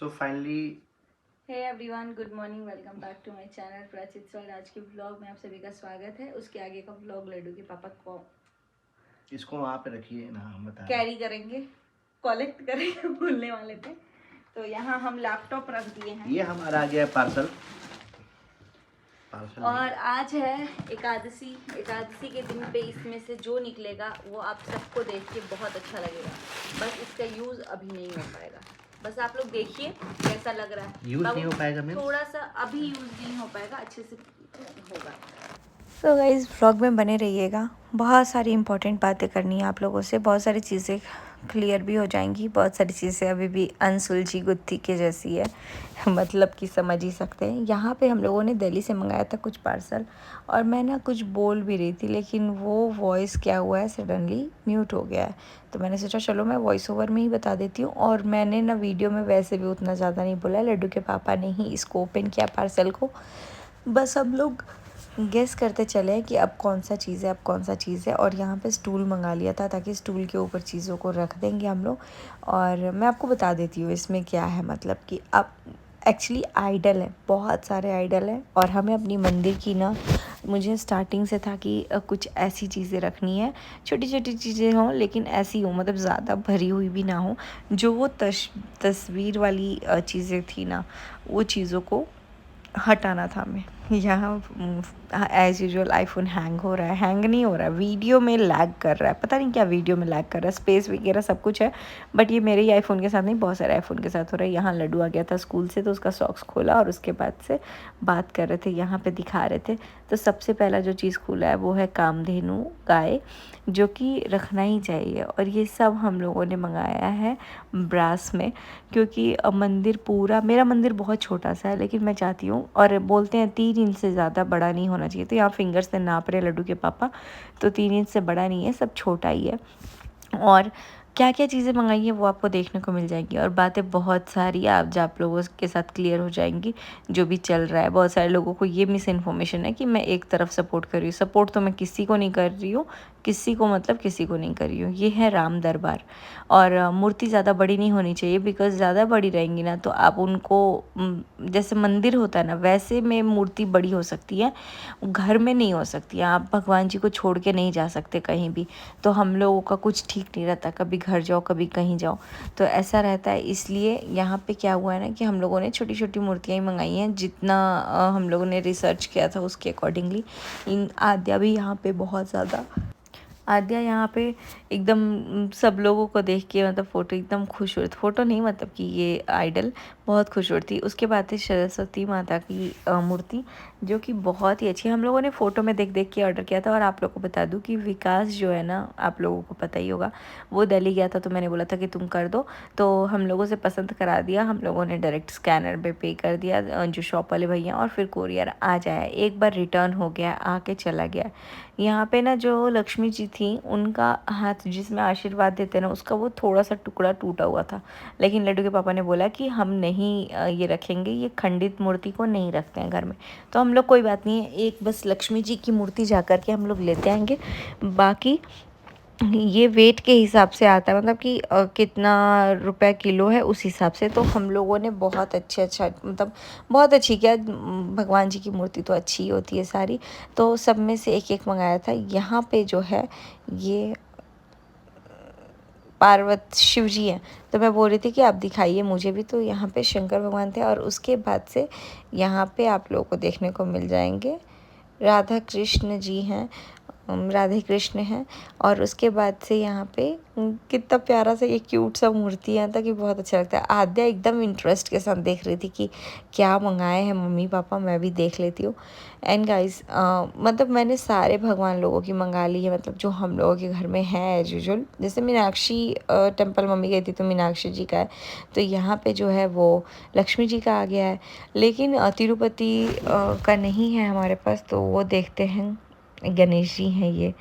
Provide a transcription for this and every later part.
So finally hey everyone, good morning, welcome back to my channel Prachit world. आज के blog में आप सभी का स्वागत है। उसके आगे का ब्लॉग लड्डू के पापा को इसको वहाँ पे रखिए ना, हम बता रहे कैरी करेंगे, कलेक्ट करेंगे, भूलने वाले थे। तो यहाँ हम लैपटॉप रख दिए हैं। ये हमारा आ गया पार्सल और आज है एकादशी। एकादशी के दिन पे इसमें से जो निकलेगा वो आप सबको देख के बहुत अच्छा लगेगा। बस इसका यूज़ अभी नहीं हो पाएगा। बस आप लोग देखिए कैसा लग रहा है। यूज नहीं हो पाएगा मीन्स थोड़ा सा अभी यूज़ नहीं हो पाएगा, अच्छे से होगा। तो गाइस व्लॉग में बने रहिएगा। बहुत सारी इंपॉर्टेंट बातें करनी है आप लोगों से। बहुत सारी चीज़ें क्लियर भी हो जाएंगी, बहुत सारी चीज़ें अभी भी अनसुलझी गुत्थी के जैसी है। मतलब कि समझ ही सकते हैं। यहाँ पे हम लोगों ने दिल्ली से मंगाया था कुछ पार्सल, और मैं ना कुछ बोल भी रही थी, लेकिन वो वॉइस क्या हुआ है सडनली म्यूट हो गया है। तो मैंने सोचा चलो मैं वॉइस ओवर में ही बता देती हूँ। और मैंने ना वीडियो में वैसे भी उतना ज़्यादा नहीं बोला, लड्डू के पापा ने ही इसको ओपन किया पार्सल को। बस हम लोग गेस करते चले कि अब कौन सा चीज़ है, अब कौन सा चीज़ है। और यहाँ पे स्टूल मंगा लिया था ताकि स्टूल के ऊपर चीज़ों को रख देंगे हम लोग। और मैं आपको बता देती हूँ इसमें क्या है। मतलब कि अब एक्चुअली आइडल है, बहुत सारे आइडल हैं। और हमें अपनी मंदिर की ना, मुझे स्टार्टिंग से था कि कुछ ऐसी चीज़ें रखनी है, छोटी छोटी चीज़ें हों लेकिन ऐसी हो, मतलब ज़्यादा भरी हुई भी ना हो। जो वो तस्वीर वाली चीज़ें थी ना, वो चीज़ों को हटाना था हमें। यहाँ एज़ यूजुअल आईफोन हैंग हो रहा है, हैंग नहीं हो रहा है, वीडियो में लैग कर रहा है। पता नहीं क्या वीडियो में लैग कर रहा है, स्पेस वगैरह सब कुछ है, बट ये मेरे ही आईफोन के साथ नहीं, बहुत सारे आईफोन के साथ हो रहा है। यहाँ लड्डू आ गया था स्कूल से, तो उसका सॉक्स खोला और उसके बाद से बात कर रहे थे, यहाँ पे दिखा रहे थे। तो सबसे पहला जो चीज़ खुला है वो है कामधेनु गाय, जो कि रखना ही चाहिए। और ये सब हम लोगों ने मंगाया है ब्रास में, क्योंकि मंदिर पूरा, मेरा मंदिर बहुत छोटा सा है, लेकिन मैं चाहती हूँ, और बोलते हैं 3 इंच से ज़्यादा बड़ा नहीं होना चाहिए। तो यहाँ फिंगर से नाप रहे लड्डू के पापा, तो 3 इंच से बड़ा नहीं है, सब छोटा ही है। और क्या क्या चीज़ें मंगाई हैं वो आपको देखने को मिल जाएंगी, और बातें बहुत सारी आप लोगों के साथ क्लियर हो जाएंगी जो भी चल रहा है। बहुत सारे लोगों को ये मिस इन्फॉर्मेशन है कि मैं एक तरफ सपोर्ट कर रही हूँ। सपोर्ट तो मैं किसी को नहीं कर रही हूँ, किसी को मतलब किसी को नहीं कर रही हूँ। ये है राम दरबार। और मूर्ति ज़्यादा बड़ी नहीं होनी चाहिए, बिकॉज़ ज़्यादा बड़ी रहेंगी ना तो आप उनको जैसे मंदिर होता है ना, वैसे में मूर्ति बड़ी हो सकती है, घर में नहीं हो सकती है। आप भगवान जी को छोड़ के नहीं जा सकते कहीं भी। तो हम लोगों का कुछ ठीक नहीं रहता, कभी घर जाओ कभी कहीं जाओ, तो ऐसा रहता है। इसलिए यहाँ पे क्या हुआ है ना कि हम लोगों ने छोटी छोटी मूर्तियाँ ही मंगाई हैं, जितना हम लोगों ने रिसर्च किया था उसके अकॉर्डिंगली। आद्या भी यहाँ पे बहुत ज़्यादा, आद्या यहाँ पे एकदम सब लोगों को देख के मतलब फ़ोटो एकदम खुश हो रही थी। फ़ोटो नहीं, मतलब कि ये आइडल बहुत खुश हो रही थी। उसके बाद थी सरस्वती माता की मूर्ति, जो कि बहुत ही अच्छी है। हम लोगों ने फ़ोटो में देख देख के ऑर्डर किया था। और आप लोगों को बता दूं कि विकास जो है ना, आप लोगों को पता ही होगा, वो दिल्ली गया था, तो मैंने बोला था कि तुम कर दो, तो हम लोगों से पसंद करा दिया। हम लोगों ने डायरेक्ट स्कैनर पे पे कर दिया, जो शॉप वाले भैया, और फिर कोरियर आ जाया। एक बार रिटर्न हो गया, आके चला गया। यहाँ पे ना जो लक्ष्मी जी थी, उनका हाथ जिसमें आशीर्वाद देते ना, उसका वो थोड़ा सा टुकड़ा टूटा हुआ था। लेकिन लड्डू के पापा ने बोला कि हम नहीं ये रखेंगे, ये खंडित मूर्ति को नहीं रखते हैं घर में। तो हम लोग कोई बात नहीं है, एक बस लक्ष्मी जी की मूर्ति जा कर के हम लोग लेते आएंगे। बाकी ये वेट के हिसाब से आता है, मतलब कि कितना रुपए किलो है उस हिसाब से। तो हम लोगों ने बहुत अच्छा मतलब बहुत अच्छी क्या, भगवान जी की मूर्ति तो अच्छी ही होती है सारी, तो सब में से एक एक मंगाया था। यहाँ पे जो है ये पार्वत शिव जी हैं, तो मैं बोल रही थी कि आप दिखाइए मुझे भी। तो यहाँ पे शंकर भगवान थे, और उसके बाद से यहाँ पे आप लोगों को देखने को मिल जाएंगे राधा कृष्ण जी हैं, राधे कृष्ण हैं। और उसके बाद से यहाँ पे कितना प्यारा सा ये क्यूट सा मूर्ति है, था कि बहुत अच्छा लगता है। आद्या एकदम इंटरेस्ट के साथ देख रही थी कि क्या मंगाए हैं मम्मी पापा, मैं भी देख लेती हूँ। एंड गाइस मतलब मैंने सारे भगवान लोगों की मंगा ली है, मतलब जो हम लोगों के घर में है एज यूजुअल। जैसे मीनाक्षी टेम्पल मम्मी गई थी तो मीनाक्षी जी का है, तो यहाँ पे जो है वो लक्ष्मी जी का आ गया है। लेकिन तिरुपति का नहीं है हमारे पास, तो वो देखते हैं। गणेश जी हैं ये,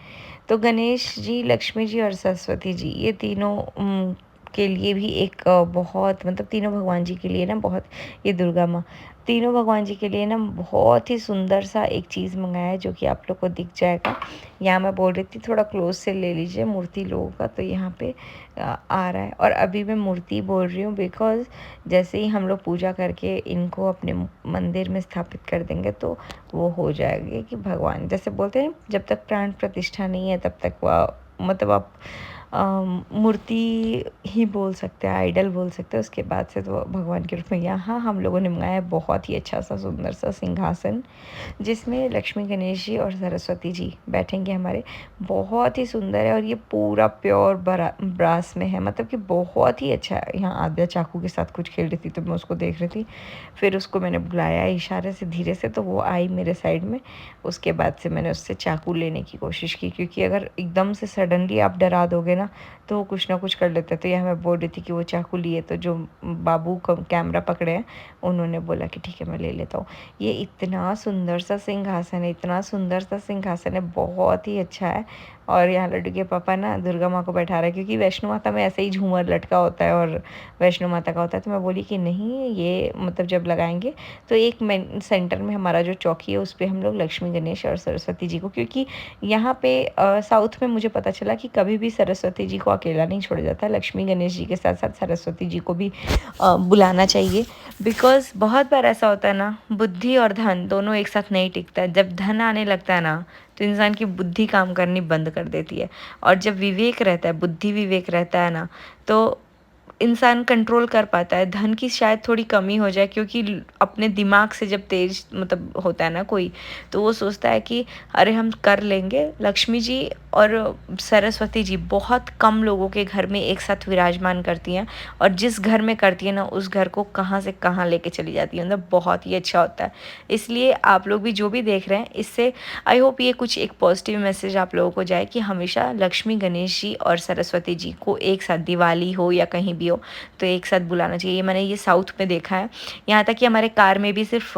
तो गणेश जी, लक्ष्मी जी और सरस्वती जी, ये तीनों के लिए भी एक बहुत मतलब तीनों भगवान जी के लिए ना बहुत, ये दुर्गा माँ, तीनों भगवान जी के लिए ना बहुत ही सुंदर सा एक चीज़ मंगाया है जो कि आप लोग को दिख जाएगा। यहाँ मैं बोल रही थी थोड़ा क्लोज से ले लीजिए मूर्ति लोगों का, तो यहाँ पे आ रहा है। और अभी मैं मूर्ति बोल रही हूँ बिकॉज़ जैसे ही हम लोग पूजा करके इनको अपने मंदिर में स्थापित कर देंगे तो वो हो जाएगी कि भगवान, जैसे बोलते हैं जब तक प्राण प्रतिष्ठा नहीं है तब तक वह मतलब आप मूर्ति ही बोल सकते हैं, आइडल बोल सकते हैं, उसके बाद से तो भगवान के रूप में। यहाँ हम लोगों ने मंगाया बहुत ही अच्छा सा सुंदर सा सिंहासन जिसमें लक्ष्मी गणेश जी और सरस्वती जी बैठेंगे हमारे। बहुत ही सुंदर है और ये पूरा प्योर ब्रास में है, मतलब कि बहुत ही अच्छा है। यहाँ आद्या चाकू के साथ कुछ खेल रही थी तो मैं उसको देख रही थी, फिर उसको मैंने बुलाया इशारे से धीरे से तो वो आई मेरे साइड में। उसके बाद से मैंने उससे चाकू लेने की कोशिश की, क्योंकि अगर एकदम से सडनली आप डरा दोगे ना तो वो कुछ ना कुछ कर लेते। तो यह मैं बोल रही थी कि वो चाकू लिए तो जो बाबू कैमरा पकड़े हैं उन्होंने बोला कि ठीक है मैं ले लेता हूँ। ये इतना सुंदर सा सिंहासन है, इतना सुंदर सा सिंहासन है, बहुत ही अच्छा है। और यहाँ लड्डू के पापा ना दुर्गा माँ को बैठा रहा है, क्योंकि वैष्णो माता में ऐसे ही झूमर लटका होता है और वैष्णो माता का होता है। तो मैं बोली कि नहीं, ये मतलब जब लगाएंगे तो एक मेन सेंटर में हमारा जो चौकी है उस पर हम लोग लक्ष्मी गणेश और सरस्वती जी को, क्योंकि यहाँ पे साउथ में मुझे पता चला कि कभी भी सरस्वती जी को अकेला नहीं छोड़ा जाता है, लक्ष्मी गणेश जी के साथ साथ सरस्वती जी को भी बुलाना चाहिए। बिकॉज़ बहुत बार ऐसा होता है ना, बुद्धि और धन दोनों एक साथ नहीं टिकता है। जब धन आने लगता है ना तो इंसान की बुद्धि काम करनी बंद कर देती है, और जब विवेक रहता है, बुद्धि विवेक रहता है ना, तो इंसान कंट्रोल कर पाता है। धन की शायद थोड़ी कमी हो जाए, क्योंकि अपने दिमाग से जब तेज मतलब होता है ना कोई, तो वो सोचता है कि अरे हम कर लेंगे। लक्ष्मी जी और सरस्वती जी बहुत कम लोगों के घर में एक साथ विराजमान करती हैं, और जिस घर में करती है ना उस घर को कहाँ से कहाँ लेके चली जाती है, मतलब बहुत ही अच्छा होता है। इसलिए आप लोग भी जो भी देख रहे हैं, इससे आई होप ये कुछ एक पॉजिटिव मैसेज आप लोगों को जाए कि हमेशा लक्ष्मी गणेश जी और सरस्वती जी को एक साथ, दिवाली हो या कहीं भी हो, तो एक साथ बुलाना चाहिए। मैंने ये साउथ में देखा है। यहाँ तक कि हमारे कार में भी सिर्फ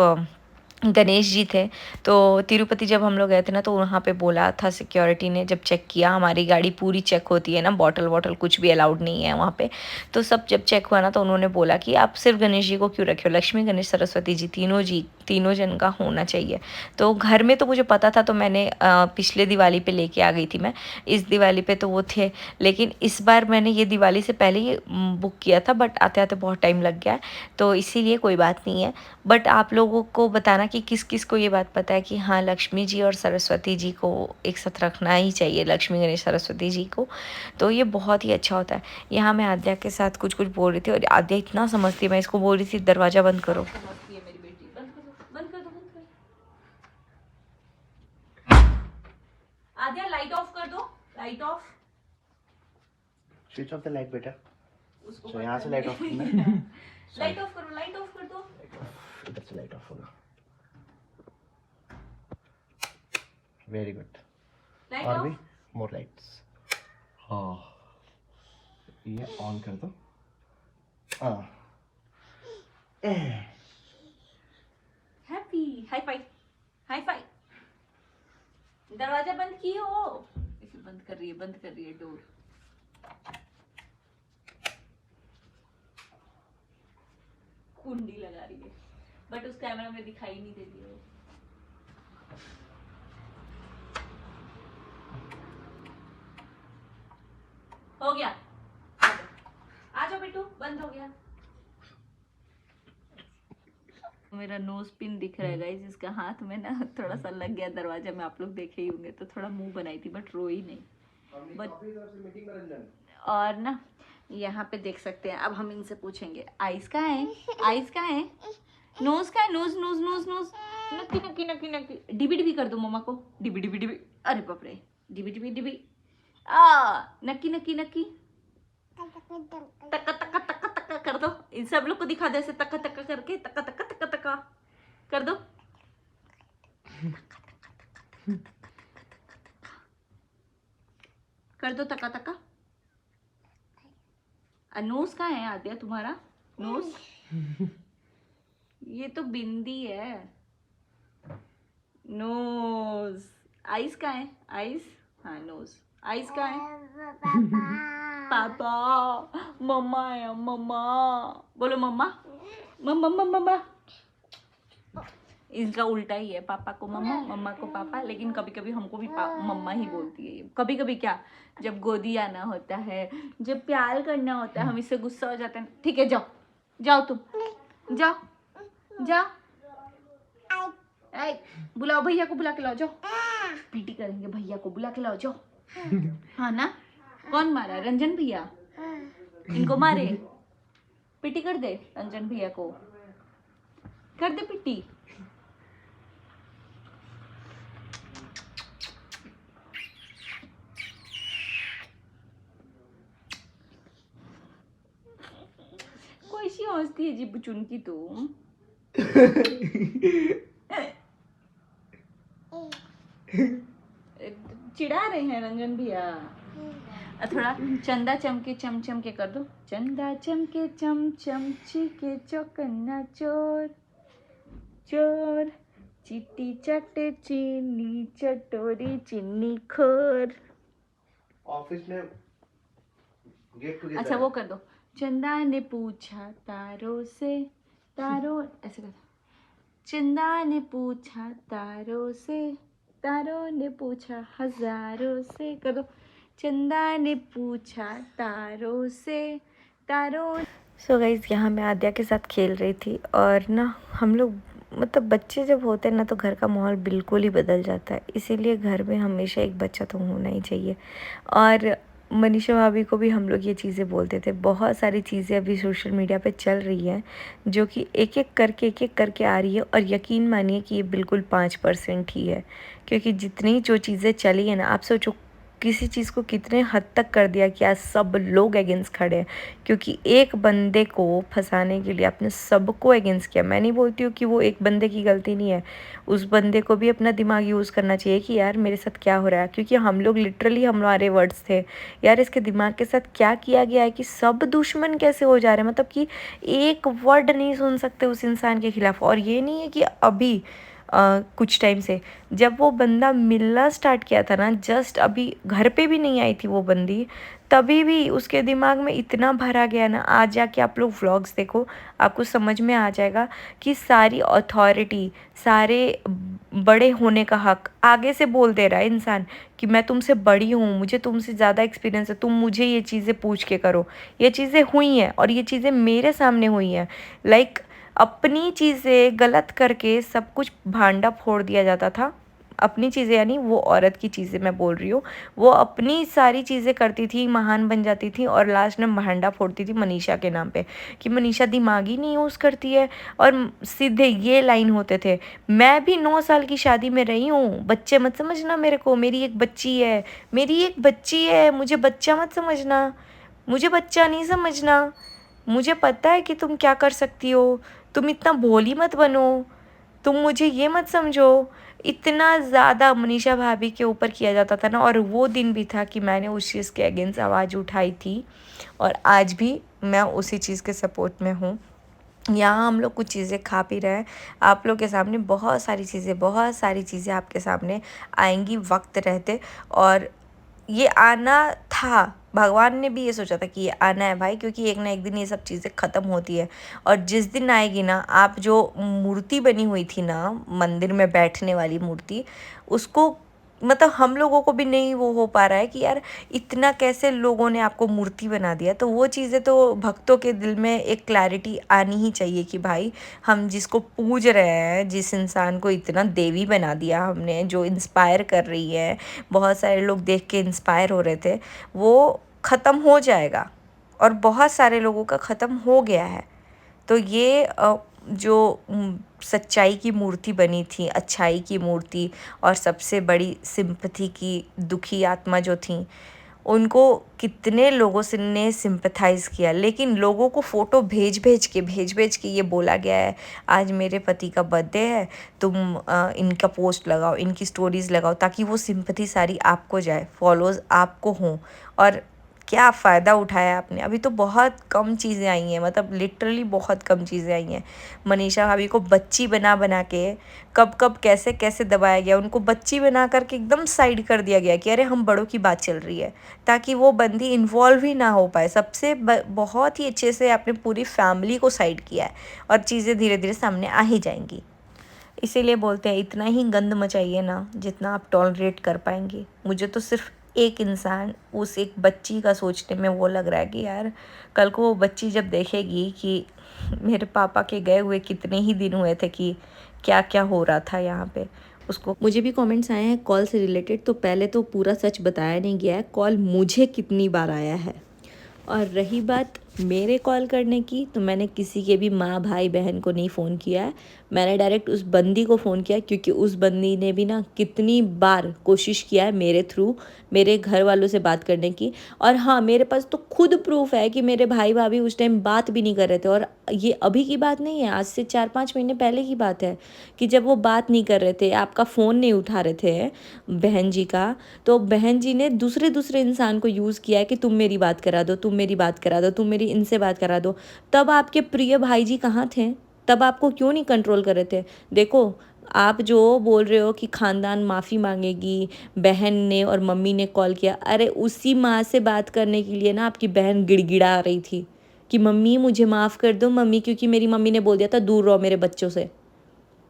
गणेश जी थे। तो तिरुपति जब हम लोग गए थे ना, तो वहाँ पे बोला था सिक्योरिटी ने, जब चेक किया, हमारी गाड़ी पूरी चेक होती है ना, बॉटल वॉटल कुछ भी अलाउड नहीं है वहाँ पे। तो सब जब चेक हुआ ना तो उन्होंने बोला कि आप सिर्फ गणेश जी को क्यों रखे हो, लक्ष्मी गणेश सरस्वती जी तीनों जन का होना चाहिए। तो घर में तो मुझे पता था, तो मैंने पिछले दिवाली पे लेके आ गई थी मैं। इस दिवाली पे तो वो थे, लेकिन इस बार मैंने ये दिवाली से पहले ही बुक किया था, बट आते आते बहुत टाइम लग गया है, तो इसीलिए कोई बात नहीं है। बट आप लोगों को बताना कि किस किस को ये बात पता है कि हाँ लक्ष्मी जी और सरस्वती जी को एक साथ रखना ही चाहिए, लक्ष्मी गणेश सरस्वती जी को, तो ये बहुत ही अच्छा होता है। यहाँ मैं आद्या के साथ कुछ कुछ बोल रही थी और आद्या इतना समझती है, मैं इसको बोल रही थी दरवाज़ा बंद करो। समझती है मेरी बेटी, बंद कर दो, बंद कर दो, बंद कर। आद्या लाइट ऑफ कर दो, light of. Switch off the light बेटा। उसको तो यहाँ से लाइट ऑफ करना है। लाइट ऑफ करो, लाइट ऑफ कर दो। इधर से लाइट ऑफ होगा। Very good. और भी मोर लाइट्स। हाँ, ये ऑन कर दो। हाँ, happy high five, high five. दरवाजा बंद किए हो, इसे बंद कर रही है, बंद कर रही है डोर। कुंडी लगा रही है, बट उस कैमरा में दिखाई नहीं देती है। हो गया, आ जाओ बेटू, बंद हो गया। मेरा नोज पिन दिख रहा है गाइस, इसका हाथ में ना थोड़ा सा लग गया दरवाजा में, आप लोग देखे ही होंगे, तो थोड़ा मुंह बनाई थी बट रोई नहीं। बट और ना यहाँ पे देख सकते हैं, अब हम इनसे पूछेंगे आइस का है, आइस का है, नोज का है, नोज नोज नोज नोज, नक्की नक्की नक्की नक्की, डिबी डिबी कर दो मम्मा को, डिबी डिबी डिबी, अरे बाप रे, डिबी डिबी डिबी, नक्की नक्की नक्की, तक्का तक्का तक्का तक्का कर दो। इन सब लोग को दिखा दो ऐसे तक्का तक्का करके, तक्का तक्का तक्का तक्का कर दो। कर दो तक्का तक्का। नोज कहाँ है आद्या तुम्हारा, नोज? ये तो बिंदी है, नोज। आइस कहाँ है, आइस? हाँ नोज, आइस कहाँ है? पापा, मम्मा है, मम्मा बोलो, मम्मा मम्मा मम्मा मम्मा। इनका उल्टा ही है, पापा को मम्मा, मम्मा को पापा, लेकिन कभी कभी हमको भी मम्मा ही बोलती है। कभी कभी क्या, जब गोदी आना होता है, जब प्यार करना होता है, हम इससे गुस्सा हो जाते हैं। ठीक है, जाओ जाओ, तुम जाओ जाओ, बुलाओ भैया को, बुला के लाओ, जाओ। पीटी करेंगे, भैया को बुला के लाओ, जाओ। हाँ ना, कौन मारा? रंजन भैया इनको मारे? पिटी कर दे रंजन भैया को, कर दे पिटी। कोई सी हंसती है जी बुचुन की तुम। चिढ़ा रहे हैं रंजन भैया। थोड़ा चंदा चमके चम चम के कर दो। चंदा चमके चम चम के चौकन्ना चोर चोर, चिट्टी चटे चीनी चटोरी चीनी खोर। ऑफिस में गेट टुगेदर। अच्छा वो कर दो। चंदा ने पूछा तारों से, तारों ऐसे कर दो। चंदा ने पूछा तारों से, तारों ने पूछा हजारों से, कर दो। चंदा ने पूछा तारों से, तारों। सो गाइस, यहाँ मैं आद्या के साथ खेल रही थी और ना हम लोग मतलब बच्चे जब होते हैं ना तो घर का माहौल बिल्कुल ही बदल जाता है। इसीलिए घर में हमेशा एक बच्चा तो होना ही चाहिए। और मनीषा भाभी को भी हम लोग ये चीज़ें बोलते थे। बहुत सारी चीज़ें अभी सोशल मीडिया पे चल रही हैं जो कि एक एक करके आ रही है, और यकीन मानिए कि ये बिल्कुल 5% ही है। क्योंकि जितनी जो चीज़ें चली है ना, आप सोचो किसी चीज़ को कितने हद तक कर दिया कि आज सब लोग अगेंस्ट खड़े हैं, क्योंकि एक बंदे को फंसाने के लिए आपने सबको अगेंस्ट किया। मैं नहीं बोलती हूँ कि वो एक बंदे की गलती नहीं है, उस बंदे को भी अपना दिमाग यूज़ करना चाहिए कि यार मेरे साथ क्या हो रहा है। क्योंकि हम लोग लिटरली, हमारे वर्ड्स थे यार इसके दिमाग के साथ क्या किया गया है कि सब दुश्मन कैसे हो जा रहे हैं। मतलब कि एक वर्ड नहीं सुन सकते उस इंसान के खिलाफ। और ये नहीं है कि अभी कुछ टाइम से, जब वो बंदा मिलना स्टार्ट किया था ना, जस्ट अभी घर पे भी नहीं आई थी वो बंदी, तभी भी उसके दिमाग में इतना भरा गया ना। आज जाके आप लोग व्लॉग्स देखो, आपको समझ में आ जाएगा कि सारी अथॉरिटी, सारे बड़े होने का हक आगे से बोल दे रहा है इंसान कि मैं तुमसे बड़ी हूँ, मुझे तुमसे ज़्यादा एक्सपीरियंस है, तुम मुझे ये चीज़ें पूछ के करो। ये चीज़ें हुई हैं और ये चीज़ें मेरे सामने हुई हैं। लाइक अपनी चीज़ें गलत करके सब कुछ भांडा फोड़ दिया जाता था। अपनी चीज़ें यानी वो औरत की चीज़ें मैं बोल रही हूँ, वो अपनी सारी चीज़ें करती थी, महान बन जाती थी और लास्ट में भांडा फोड़ती थी मनीषा के नाम पे कि मनीषा दिमाग ही नहीं यूज़ करती है। और सीधे ये लाइन होते थे, मैं भी 9 साल की शादी में रही हूँ, बच्चे मत समझना मेरे को, मेरी एक बच्ची है, मेरी एक बच्ची है, मुझे बच्चा मत समझना, मुझे बच्चा नहीं समझना, मुझे पता है कि तुम क्या कर सकती हो, तुम इतना भोली मत बनो, तुम मुझे ये मत समझो। इतना ज़्यादा मनीषा भाभी के ऊपर किया जाता था ना। और वो दिन भी था कि मैंने उस चीज़ के अगेंस्ट आवाज़ उठाई थी और आज भी मैं उसी चीज़ के सपोर्ट में हूँ। यहाँ हम लोग कुछ चीज़ें खा पी रहे हैं, आप लोग के सामने बहुत सारी चीज़ें आपके सामने आएंगी वक्त रहते। और ये आना था, भगवान ने भी ये सोचा था कि ये आना है भाई, क्योंकि एक ना एक दिन ये सब चीज़ें ख़त्म होती है। और जिस दिन आएगी ना, आप जो मूर्ति बनी हुई थी ना मंदिर में बैठने वाली मूर्ति, उसको मतलब हम लोगों को भी नहीं वो हो पा रहा है कि यार इतना कैसे लोगों ने आपको मूर्ति बना दिया। तो वो चीज़ें तो भक्तों के दिल में एक क्लैरिटी आनी ही चाहिए कि भाई हम जिसको पूज रहे हैं, जिस इंसान को इतना देवी बना दिया हमने, जो इंस्पायर कर रही है, बहुत सारे लोग देख के इंस्पायर हो रहे थे, वो ख़त्म हो जाएगा और बहुत सारे लोगों का ख़त्म हो गया है। तो ये जो सच्चाई की मूर्ति बनी थी, अच्छाई की मूर्ति, और सबसे बड़ी सिंपैथी की दुखी आत्मा जो थी, उनको कितने लोगों से ने सिंपैथाइज़ किया। लेकिन लोगों को फ़ोटो भेज भेज के ये बोला गया है आज मेरे पति का बर्थडे है, तुम इनका पोस्ट लगाओ, इनकी स्टोरीज़ लगाओ, ताकि वो सिंपैथी सारी आपको जाए, फॉलोज़ आपको हों। और क्या फ़ायदा उठाया आपने। अभी तो बहुत कम चीज़ें आई हैं, मतलब लिटरली बहुत कम चीज़ें आई हैं। मनीषा भाभी को बच्ची बना बना के कब कब कैसे कैसे दबाया गया, उनको बच्ची बना करके एकदम साइड कर दिया गया कि अरे हम बड़ों की बात चल रही है, ताकि वो बंदी इन्वॉल्व ही ना हो पाए। बहुत ही अच्छे से आपने पूरी फैमिली को साइड किया है और चीज़ें धीरे धीरे सामने आ ही जाएंगी। इसीलिए बोलते हैं इतना ही गंद मचाइए ना जितना आप टॉलरेट कर पाएंगे। मुझे तो सिर्फ एक इंसान उस एक बच्ची का सोचने में वो लग रहा है कि यार कल को वो बच्ची जब देखेगी कि मेरे पापा के गए हुए कितने ही दिन हुए थे, कि क्या क्या हो रहा था यहाँ पे, उसको। मुझे भी कमेंट्स आए हैं कॉल से रिलेटेड, तो पहले तो पूरा सच बताया नहीं गया है कॉल मुझे कितनी बार आया है। और रही बात मेरे कॉल करने की, तो मैंने किसी के भी माँ भाई बहन को नहीं फ़ोन किया है। मैंने डायरेक्ट उस बंदी को फ़ोन किया, क्योंकि उस बंदी ने भी ना कितनी बार कोशिश किया है मेरे थ्रू मेरे घर वालों से बात करने की। और हाँ, मेरे पास तो खुद प्रूफ है कि मेरे भाई भाभी उस टाइम बात भी नहीं कर रहे थे। और ये अभी की बात नहीं है, आज से 4-5 महीने पहले की बात है कि जब वो बात नहीं कर रहे थे, आपका फ़ोन नहीं उठा रहे थे बहन जी का, तो बहन जी ने दूसरे इंसान को यूज़ किया है कि तुम मेरी बात करा दो, तुम मेरी बात करा दो, तुम मेरी इनसे बात करा दो। तब आपके प्रिय भाई जी कहाँ थे? तब आपको क्यों नहीं कंट्रोल कर रहे थे? देखो, आप जो बोल रहे हो कि ख़ानदान माफ़ी मांगेगी, बहन ने और मम्मी ने कॉल किया, अरे उसी माँ से बात करने के लिए ना आपकी बहन गिड़गिड़ा रही थी कि मम्मी मुझे माफ़ कर दो मम्मी, क्योंकि मेरी मम्मी ने बोल दिया था दूर रहो मेरे बच्चों से।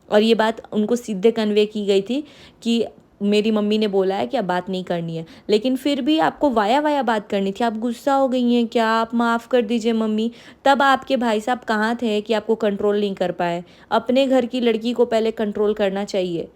और ये बात उनको सीधे कन्वे की गई थी कि मेरी मम्मी ने बोला है कि अब बात नहीं करनी है, लेकिन फिर भी आपको वाया बात करनी थी। आप गुस्सा हो गई हैं क्या? आप माफ़ कर दीजिए मम्मी। तब आपके भाई साहब कहाँ थे कि आपको कंट्रोल नहीं कर पाए? अपने घर की लड़की को पहले कंट्रोल करना चाहिए,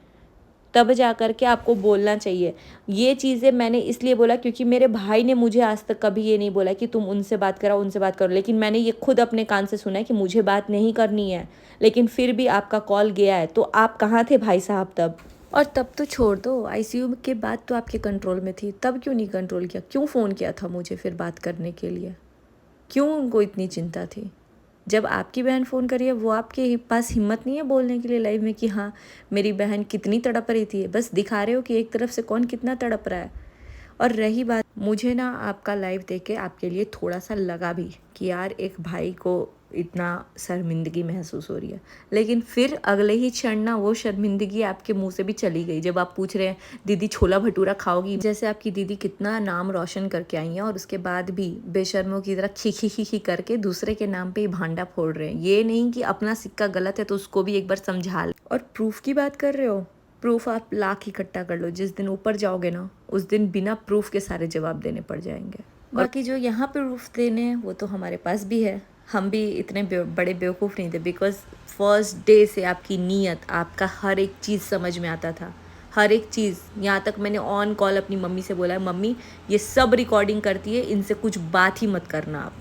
तब जा कर के आपको बोलना चाहिए। ये चीज़ें मैंने इसलिए बोला क्योंकि मेरे भाई ने मुझे आज तक कभी ये नहीं बोला कि तुम उनसे बात कराओ, उनसे बात करो, लेकिन मैंने ये खुद अपने कान से सुना है कि मुझे बात नहीं करनी है। लेकिन फिर भी आपका कॉल गया है, तो आप कहाँ थे भाई साहब तब? और तब तो छोड़ दो, आईसीयू के बाद तो आपके कंट्रोल में थी, तब क्यों नहीं कंट्रोल किया? क्यों फ़ोन किया था मुझे फिर बात करने के लिए? क्यों उनको इतनी चिंता थी? जब आपकी बहन फ़ोन करी है, वो आपके पास हिम्मत नहीं है बोलने के लिए लाइव में कि हाँ मेरी बहन कितनी तड़प रही थी? बस दिखा रहे हो कि एक तरफ से कौन कितना तड़प रहा है। और रही बात, मुझे ना आपका लाइव देख के आपके लिए थोड़ा सा लगा भी कि यार एक भाई को इतना शर्मिंदगी महसूस हो रही है, लेकिन फिर अगले ही क्षण ना वो शर्मिंदगी आपके मुंह से भी चली गई जब आप पूछ रहे हैं दीदी छोला भटूरा खाओगी। जैसे आपकी दीदी कितना नाम रोशन करके आई हैं और उसके बाद भी बेशर्मों की तरह खी करके दूसरे के नाम पे ही भांडा फोड़ रहे हैं। ये नहीं कि अपना सिक्का गलत है तो उसको भी एक बार समझा ले। और प्रूफ की बात कर रहे हो, प्रूफ आप लाख इकट्ठा कर लो, जिस दिन ऊपर जाओगे ना उस दिन बिना प्रूफ के सारे जवाब देने पड़ जाएंगे। बाकी जो यहाँ पे प्रूफ देने हैं वो तो हमारे पास भी है। हम भी इतने बड़े बेवकूफ़ नहीं थे, बिकॉज़ फर्स्ट डे से आपकी नीयत, आपका हर एक चीज़ समझ में आता था, हर एक चीज़। यहाँ तक मैंने ऑन कॉल अपनी मम्मी से बोला है, मम्मी ये सब रिकॉर्डिंग करती है, इनसे कुछ बात ही मत करना आप।